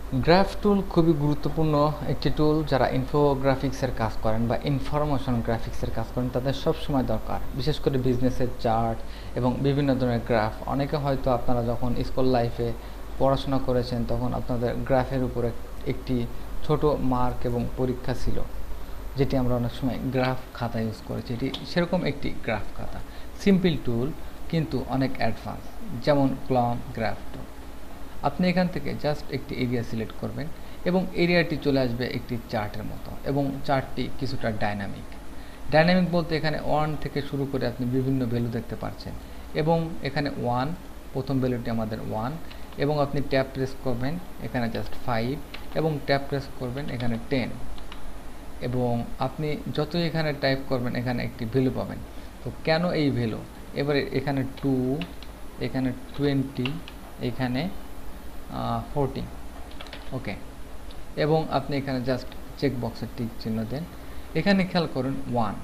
Graph টুল খুবই গুরুত্বপূর্ণ একটি টুল। যারা ইনফোগ্রাফিক্সের কাজ করেন বা ইনফরমেশন গ্রাফিক্সের কাজ করেন তাদের সবসময় দরকার, বিশেষ করে বিজনেসের চার্ট এবং বিভিন্ন ধরনের গ্রাফ। অনেকে হয়তো আপনারা যখন স্কুল লাইফে পড়াশোনা করেছেন তখন আপনাদের গ্রাফের উপরে একটি ছোট মার্ক এবং পরীক্ষা ছিল, যেটি আমরা অনেক সময় গ্রাফ খাতা ইউজ করেছি। এটি সেরকম একটি গ্রাফ খাতা, সিম্পল টুল কিন্তু অনেক অ্যাডভান্স, যেমন ক্লম গ্রাফ টুল। আপনি এখান থেকে জাস্ট একটি এরিয়া সিলেক্ট করবেন এবং এরিয়াটি চলে আসবে একটি চার্টের মতো, এবং চার্টটি কিছুটা ডাইনামিক। ডাইনামিক বলতে এখানে 1 থেকে শুরু করে আপনি বিভিন্ন ভ্যালু দেখতে পাচ্ছেন, এবং এখানে 1 প্রথম ভ্যালুটি আমাদের 1, এবং আপনি ট্যাব প্রেস করবেন এখানে জাস্ট 5, এবং ট্যাব প্রেস করবেন এখানে 10, এবং আপনি যতই এখানে টাইপ করবেন এখানে একটি ভ্যালু পাবেন। তো কেন এই ভ্যালু? এবারে এখানে 2, এখানে 20, এখানে 40, ওকে। এবং আপনি এখানে জাস্ট চেক বক্সের টিক চিহ্ন দেন। এখানে খেয়াল করুন 1,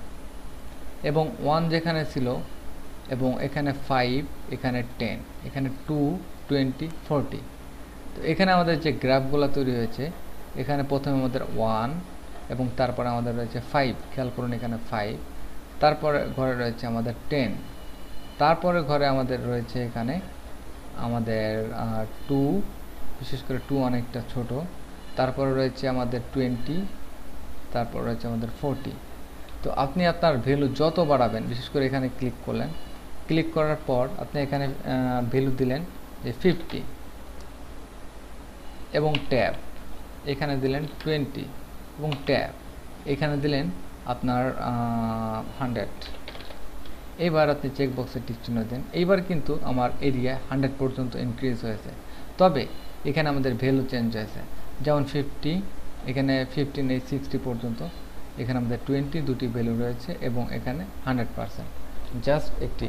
এবং 1 যেখানে ছিল, এবং এখানে 5, এখানে 10, এখানে 2, 20, 40। তো এখানে আমাদের যে গ্রাফগুলো তৈরি হয়েছে, এখানে প্রথমে আমাদের 1, এবং তারপরে আমাদের রয়েছে 5, খেয়াল করুন এখানে 5, তারপরে ঘরে রয়েছে আমাদের 10, তারপরে ঘরে আমাদের রয়েছে এখানে আমাদের 2, বিশেষ করে 2 অনেকটা ছোট, তারপরে রয়েছে আমাদের 20, তারপর রয়েছে আমাদের 40। তো আপনি আপনার ভ্যালু যত বাড়াবেন, বিশেষ করে এখানে ক্লিক করলেন, ক্লিক করার পর আপনি এখানে ভ্যালু দিলেন যে 50, এবং ট্যাব এখানে দিলেন 20, এবং ট্যাব এখানে দিলেন আপনার 100। এইবার আপনি চেক বক্সে টিক চিহ্ন দেন। এইবার কিন্তু আমার এরিয়া 100 পর্যন্ত ইনক্রিজ হয়েছে, তবে এখানে আমাদের ভ্যালু চেঞ্জ হয়েছে। যেমন 50, এখানে 50 নেই, 60 পর্যন্ত, এখানে আমাদের 20 দুটি ভ্যালু রয়েছে, এবং এখানে 100%। জাস্ট একটি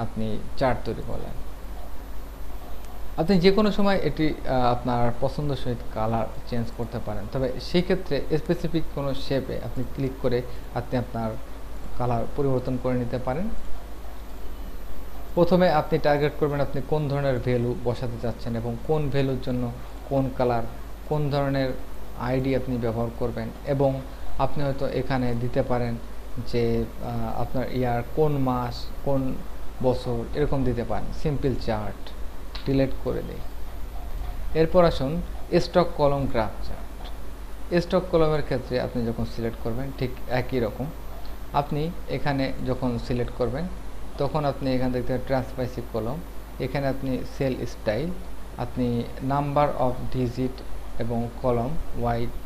আপনি চার্ট তৈরি করলেন। আপনি যে কোনো সময় এটি আপনার পছন্দ সহিত কালার চেঞ্জ করতে পারেন, তবে সেই ক্ষেত্রে স্পেসিফিক কোনো শেপে আপনি ক্লিক করে আপনি আপনার কালার পরিবর্তন করে নিতে পারেন। প্রথমে আপনি টার্গেট করবেন আপনি কোন ধরনের ভ্যালু বসাতে চাচ্ছেন, এবং কোন ভ্যালুর জন্য কোন কালার, কোন ধরনের আইডি আপনি ব্যবহার করবেন, এবং আপনি হয়তো এখানে দিতে পারেন যে আপনার ইয়ার কোন মাস, কোন বছর, এরকম দিতে পারেন। সিম্পল চার্ট ডিলিট করে দিই। এরপর আসুন স্টক কলম গ্রাফ চার্ট। স্টক কলমের ক্ষেত্রে আপনি যখন সিলেক্ট করবেন ঠিক একই রকম, আপনি এখানে যখন সিলেক্ট করবেন তখন আপনি এখান থেকে ট্রান্সপাইসিভ কলম, এখানে আপনি সেল স্টাইল, আপনি নাম্বার অফ ডিজিট এবং কলম হোয়াইট,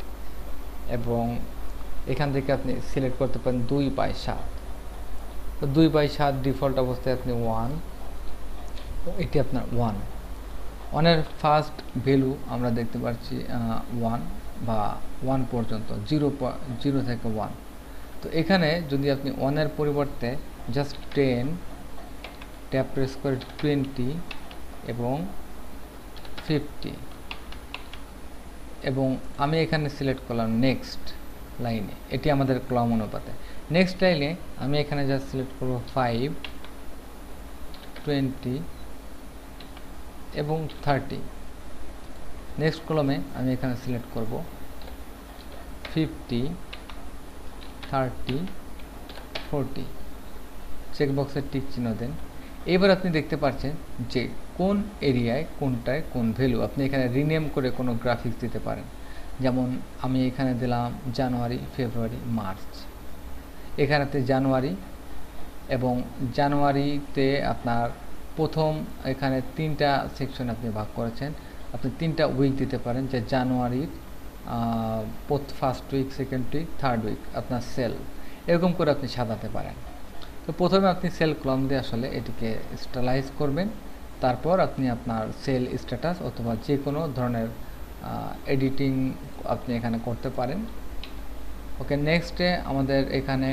এবং এখান থেকে আপনি সিলেক্ট করতে পারেন 2/7। তো 2/7 ডিফল্ট অবস্থায় আপনি 1, এটি আপনার 1। 1-এর ফার্স্ট ভ্যালু আমরা দেখতে পাচ্ছি 1 বা 1 পর্যন্ত, 0 থেকে 1। তো এখানে যদি আপনি 1-এর পরিবর্তে জাস্ট 10, ট্যাপ প্রেস করে 20 এবং 50, এবং আমি এখানে সিলেক্ট করলাম নেক্সট লাইনে, এটি আমাদের কলম অনুপাতে। নেক্সট লাইনে আমি এখানে জাস্ট সিলেক্ট করব 5, 20 এবং 30। নেক্সট কলমে আমি এখানে সিলেক্ট করব 50, 30, 40। চেক বক্সের টিক চিহ্ন দেন। এবার আপনি দেখতে পাচ্ছেন যে কোন এরিয়ায় কোনটায় কোন ভ্যালু। আপনি এখানে রিনেম করে কোনো গ্রাফিক্স দিতে পারেন, যেমন আমি এখানে দিলাম জানুয়ারি, ফেব্রুয়ারি, মার্চ। এখানেতে জানুয়ারি, এবং জানুয়ারিতে আপনার প্রথম এখানে 3টা সেকশন আপনি ভাগ করেছেন, আপনি 3টা উইক দিতে পারেন, যে জানুয়ারির first week, second week, third week আপনার সেল, এরকম করে আপনি সাজাতে পারেন। তো প্রথমে আপনি সেল কলম দিয়ে আসলে এটিকে স্টাইলাইজ করবেন, তারপর আপনি আপনার সেল স্ট্যাটাস অথবা যে কোনো ধরনের এডিটিং আপনি এখানে করতে পারেন। ওকে, নেক্সটে আমাদের এখানে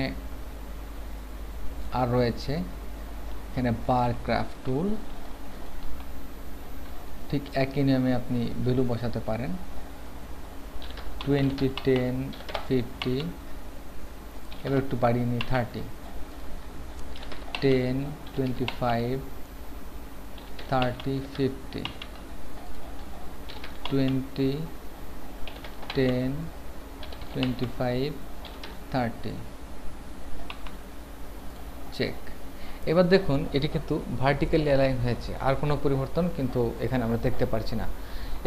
আর রয়েছে এখানে বার গ্রাফ টুল। ঠিক একই নিয়মে আপনি ভ্যালু বসাতে পারেন, 20, 10, 50, এবার একটু বাড়িয়ে নিই 30, 10, 25, 30, 50, 20, 10, 25, 30 চেক। এবার দেখুন এটি কিন্তু ভার্টিক্যালি অ্যালাইন হয়েছে, আর কোনো পরিবর্তন কিন্তু এখানে আমরা দেখতে পারছি না।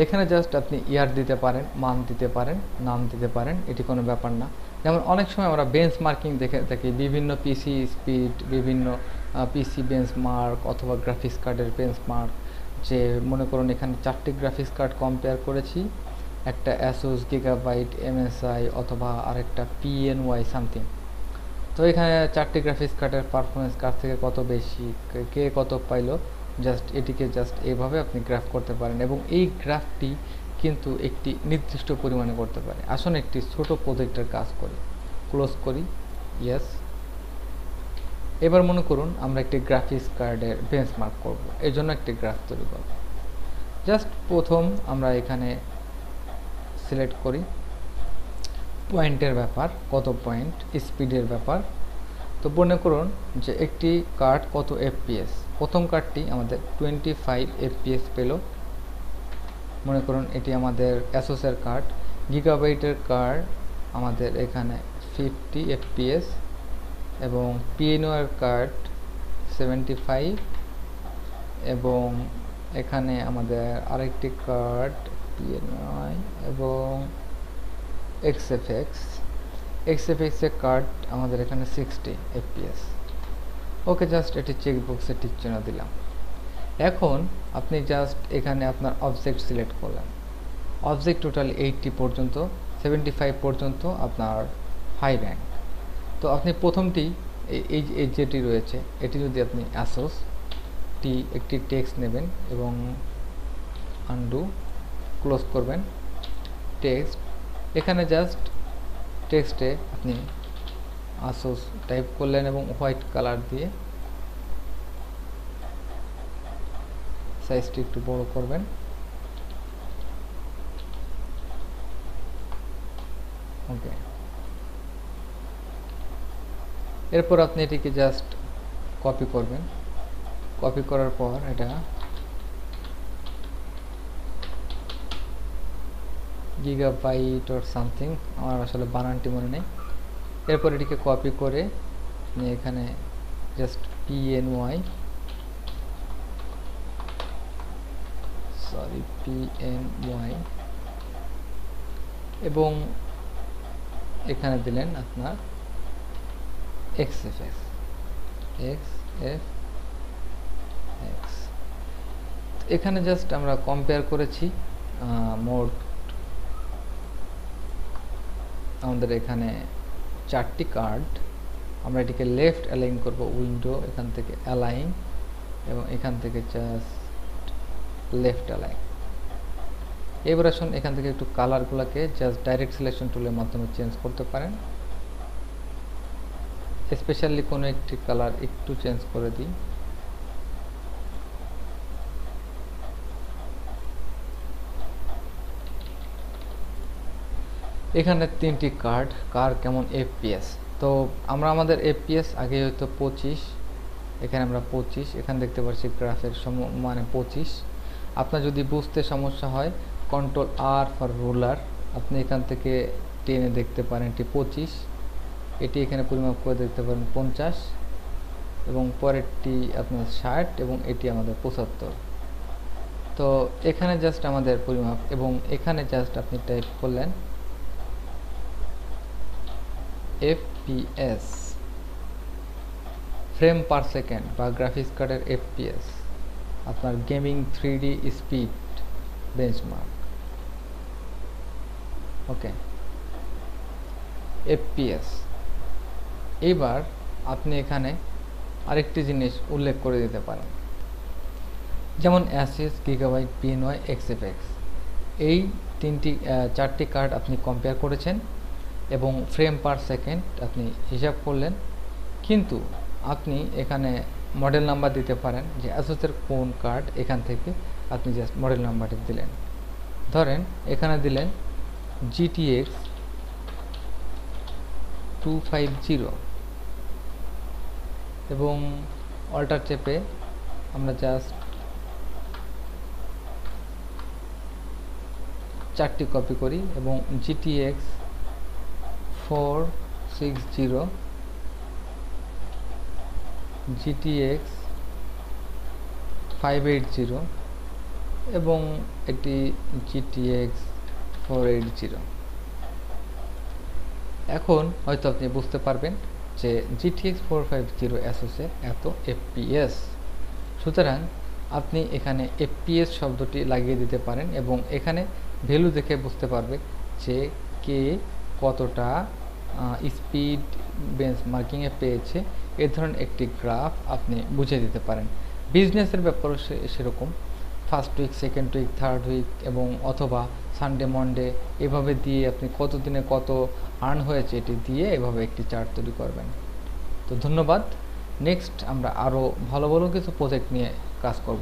এখানে জাস্ট আপনি ইয়ার দিতে পারেন, মান দিতে পারেন, নাম দিতে পারেন, এটি কোনো ব্যাপার না। যেমন অনেক সময় আমরা বেঞ্চ মার্কিং দেখে থাকি, বিভিন্ন পিসি স্পিড, বিভিন্ন পিসি বেঞ্চ মার্ক অথবা গ্রাফিক্স কার্ডের বেঞ্চ মার্ক, যে মনে করুন এখানে 4টি গ্রাফিক্স কার্ড কম্পেয়ার করেছি, একটা অ্যাসুস গিগাবাইট এমএসআই অথবা আরেকটা পিএনওয়াই সামথিং। তো এখানে 4টি গ্রাফিক্স কার্ডের পারফরমেন্স কার থেকে কত বেশি, কে কত পাইলো, জাস্ট এটিকে জাস্ট এইভাবে আপনি গ্রাফ করতে পারেন, এবং এই গ্রাফটি কিন্তু একটি নির্দিষ্ট পরিমাণে করতে পারে। আসুন একটি ছোট প্রজেক্টের কাজ করি, ক্লোজ করি, ইয়েস। এবার মনে করুন আমরা একটি গ্রাফিক্স কার্ডের বেঞ্চমার্ক করব, এই জন্য একটি গ্রাফ তৈরি করব। জাস্ট প্রথম আমরা এখানে সিলেক্ট করি পয়েন্টের ব্যাপার, কত পয়েন্ট, স্পিডের ব্যাপার। তো মনে করুন যে একটি কার্ড কত এফপিএস, প্রথম কার্ডটি আমাদের 25 এফপিএস পেল। মনে করুন এটি আমাদের অ্যাসোসের কার্ড। গিগাবাইটের কার্ড আমাদের এখানে 50 এফপিএস, এবং পিএনওর কার্ড 75, এবং এখানে আমাদের আরেকটি কার্ড পিএনওয়াই এবং এক্সএফএক্স এর কার্ড আমাদের এখানে 60 এফপিএস। ওকে, জাস্ট এটি চেকবক্সে টিক চিহ্ন দিলাম। এখন আপনি জাস্ট এখানে আপনার অবজেক্ট সিলেক্ট করলেন। অবজেক্ট টোটাল 80 পর্যন্ত, 75 পর্যন্ত আপনার হাই র্যাঙ্ক। তো আপনি প্রথমটি এই যেটি রয়েছে এটি যদি আপনি অ্যাসোস টি একটি টেক্সট নেবেন এবং আনডু, ক্লোজ করবেন টেক্সট। এখানে জাস্ট টেক্সটে আপনি আসুস টাইপ করলেন এবং হোয়াইট কালার দিয়ে সাইজটি একটু বড় করবেন। ওকে, এরপর আপনি এটিকে জাস্ট কপি করবেন। কপি করার পর এটা গিগাবাইট অর সামথিং, আমার আসলে বানানটি মনে নেই। এরপর এটিকে কপি করে আপনি এখানে জাস্ট পিএনওয়াই এবং এখানে দিলেন আপনার এক্সএফএক্স। এখানে জাস্ট আমরা কম্পেয়ার করেছি মোট আমাদের এখানে 4টি কার্ড। আমরা এটিকে লেফট অ্যালাইন করব, উইন্ডো এখান থেকে অ্যালাইন, এবং এখান থেকে জাস্ট লেফট অ্যালাইন। এবার আসুন এখান থেকে একটু কালারগুলোকে জাস্ট ডাইরেক্ট সিলেকশন টুলের মাধ্যমে চেঞ্জ করতে পারেন। স্পেশালি কোনো একটি কালার একটু চেঞ্জ করে দিই। এখানে 3টি কার্ড, কার কেমন এফপিএস। তো আমরা আমাদের এফপিএস আগে হয়তো 25, এখানে আমরা 25, এখানে দেখতে পাচ্ছি গ্রাফের মানে 25। আপনার যদি বুঝতে সমস্যা হয় কন্ট্রোল আর ফর রুলার, আপনি এখান থেকে টেনে দেখতে পারেন এটি 25, এটি এখানে পরিমাপ করে দেখতে পারেন 50, এবং পরেরটি আপনার 60, এবং এটি আমাদের 75। তো এখানে জাস্ট আমাদের পরিমাপ, এবং এখানে জাস্ট আপনি টাইপ করলেন এফপিএস, ফ্রেম পার সেকেন্ড বা গ্রাফিক্স কার্ডের এফপিএস, আপনার গেমিং 3D স্পিড বেঞ্চমার্ক। ওকে, এফপিএস। এবার আপনি এখানে আরেকটি জিনিস উল্লেখ করে দিতে পারেন, যেমন অ্যাসিস, গিগাবাইট, পিএনওয়াই, এক্সএফএক্স, এই 4টি কার্ড আপনি কম্পেয়ার করেছেন এবং ফ্রেম পার সেকেন্ড আপনি হিসাব করলেন, কিন্তু আপনি এখানে মডেল নাম্বার দিতে পারেন যে অ্যাসোসের কোন কার্ড, এখান থেকে আপনি জাস্ট মডেল নাম্বারটি দিলেন। ধরেন এখানে দিলেন GTX 250, এবং অল্টার চেপে আমরা জাস্ট চারটি কপি করি এবং GTX 460, GTX 580 এবং এটি GTX 480। এখন হয়তো আপনি বুঝতে পারবেন যে GTX 450 অ্যাসোসে এত FPS, সুতরাং আপনি এখানে FPS শব্দটি লাগিয়ে দিতে পারেন এবং এখানে ভ্যালু দেখে বুঝতে পারবে যে কে কতটা স্পিড বেঞ্চমার্কিংয়ে পেয়েছে। এ ধরনের একটি গ্রাফ আপনি বুঝে দিতে পারেন। বিজনেসের ব্যাপারও সেরকম, first week, second week, third week এবং অথবা সানডে মনডে এভাবে দিয়ে আপনি কত দিনে কত আর্ন হয়েছে এটি দিয়ে এভাবে একটি চার্ট তৈরি করবেন। তো ধন্যবাদ। নেক্সট আমরা আরও ভালো ভালো কিছু প্রজেক্ট নিয়ে কাজ করব।